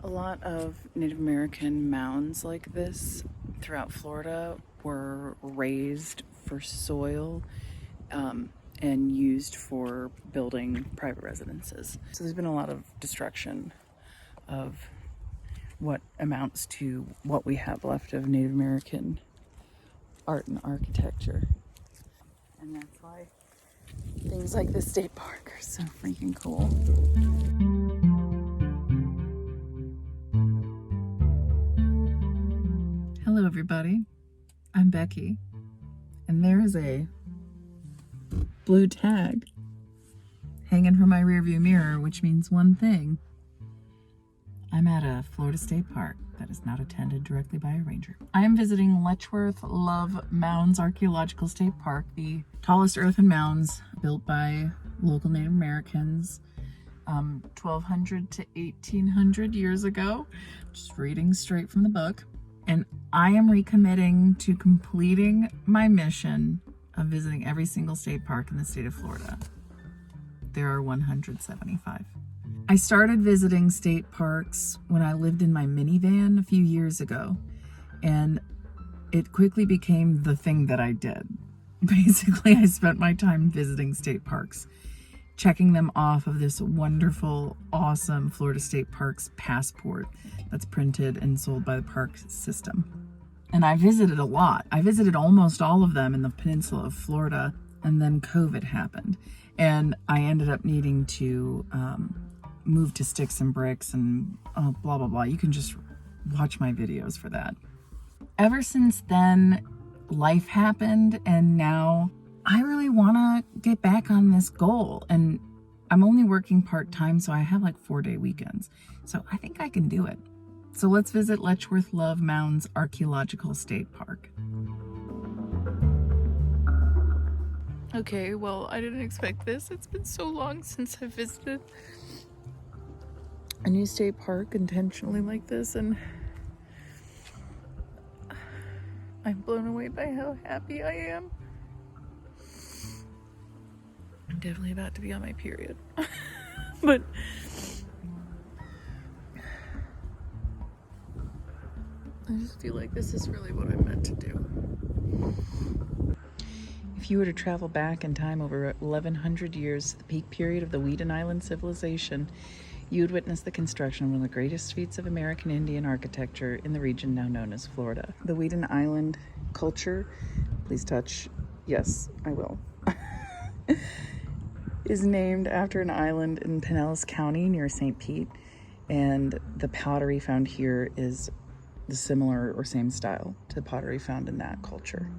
A lot of Native American mounds like this throughout Florida were raised for soil and used for building private residences. So there's been a lot of destruction of what amounts to what we have left of Native American art and architecture. And that's why things like this state park are so freaking cool. Hello everybody, I'm Becky, and there is a blue tag hanging from my rearview mirror, which means one thing. I'm at a Florida state park that is not attended directly by a ranger. I am visiting Letchworth-Love Mounds Archaeological State Park, the tallest earthen mounds built by local Native Americans 1200 to 1800 years ago. Just reading straight from the book. And I am recommitting to completing my mission of visiting every single state park in the state of Florida. There are 175. I started visiting state parks when I lived in my minivan a few years ago, and it quickly became the thing that I did. Basically, I spent my time visiting state parks, checking them off of this wonderful, awesome Florida State Parks passport that's printed and sold by the park system. And I visited a lot. I visited almost all of them in the peninsula of Florida, and then COVID happened. And I ended up needing to move to sticks and bricks and blah, blah, blah. You can just watch my videos for that. Ever since then, life happened, and now I really want to get back on this goal. And I'm only working part-time, so I have like 4-day weekends. So I think I can do it. So let's visit Letchworth-Love Mounds Archaeological State Park. Okay, well, I didn't expect this. It's been so long since I've visited a new state park intentionally like this, and I'm blown away by how happy I am. I'm definitely about to be on my period. But I just feel like this is really what I'm meant to do. If you were to travel back in time over 1100 years to the peak period of the Weeden Island civilization, you would witness the construction of one of the greatest feats of American Indian architecture in the region now known as Florida. The Weeden Island culture, please touch, yes, I will, is named after an island in Pinellas County near St. Pete, and the pottery found here is the similar or same style to pottery found in that culture.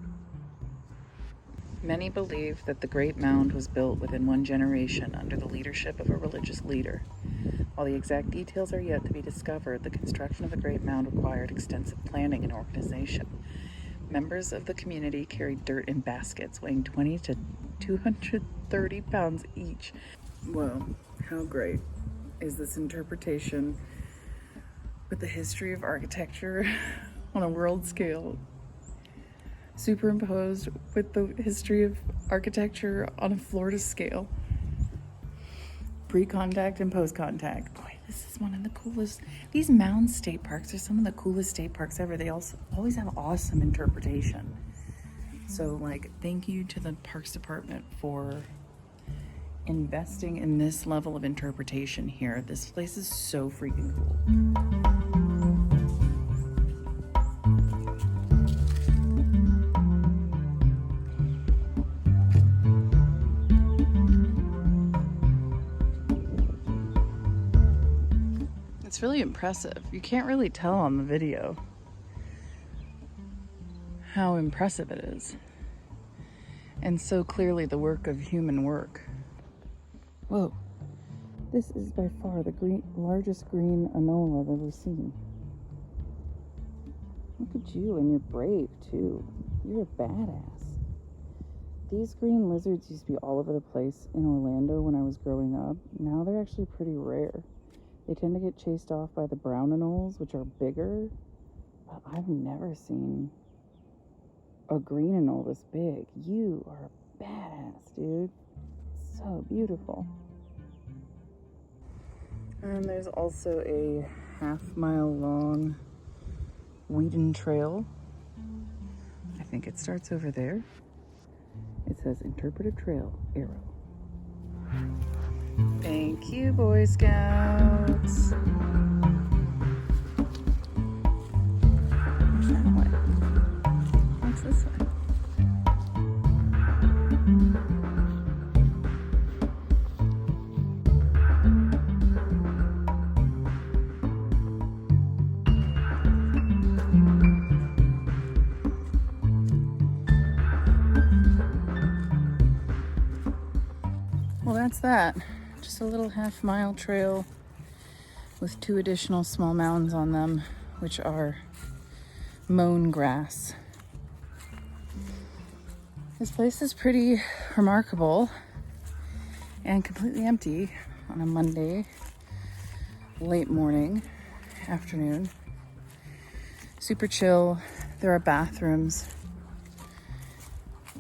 Many believe that the Great Mound was built within one generation under the leadership of a religious leader. While the exact details are yet to be discovered, the construction of the Great Mound required extensive planning and organization. Members of the community carried dirt in baskets weighing 20 to 230 pounds each. Whoa, how great is this interpretation with the history of architecture on a world scale, superimposed with the history of architecture on a Florida scale. Pre-contact and post-contact. Boy, this is one of the coolest. These mound state parks are some of the coolest state parks ever. They also always have awesome interpretation. So, like, thank you to the Parks Department for investing in this level of interpretation here. This place is so freaking cool. It's really impressive. You can't really tell on the video how impressive it is. And so clearly the work of human work. Whoa. This is by far the largest green anola I've ever seen. Look at you, and you're brave too. You're a badass. These green lizards used to be all over the place in Orlando when I was growing up. Now they're actually pretty rare. They tend to get chased off by the brown anoles, which are bigger, but I've never seen a green anole this big. You are a badass, dude. So beautiful. And there's also a half-mile long Whedon Trail. I think it starts over there. It says Interpretive Trail, arrow. Thank you, Boy Scouts. Where's that one? What's this one? Well, that's that. Just a little half-mile trail with 2 additional small mounds on them, which are mown grass. This place is pretty remarkable and completely empty on a Monday, late morning, afternoon. Super chill. There are bathrooms.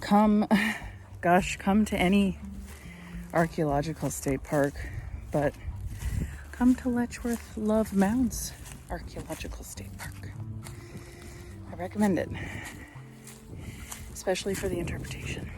Come to any archaeological state park, but come to Letchworth-Love Mounds Archaeological State Park. I recommend it, especially for the interpretation.